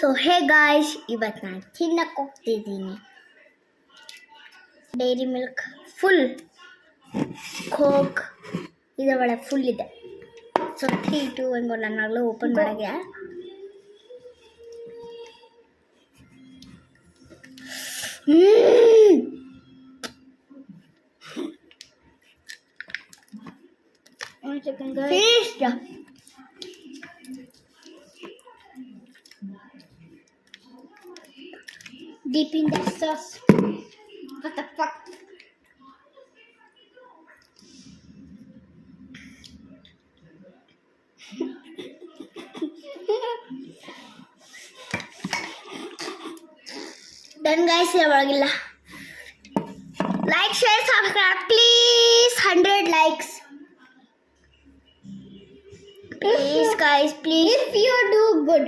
So hey guys, ಇವತ್ತು ನಾನು ತಿನ್ನಕ್ಕೆ ಹೋಗ್ತಿದ್ದೀನಿ ಡೈರಿ ಮಿಲ್ಕ್ ಫುಲ್ ಕೋಕ್ ಇದರೊಳಗೆ ಫುಲ್ ಇದೆ. ಸೊ 3, 2, 1 ನಾನು open ಮಾಡಾಗೆ Finished. Deep in the sauce. What the fuck? Done guys, ಇರವಾಗಿಲ್ಲ. Like, share, subscribe, please. 100 likes. Please guys, please. If you do good.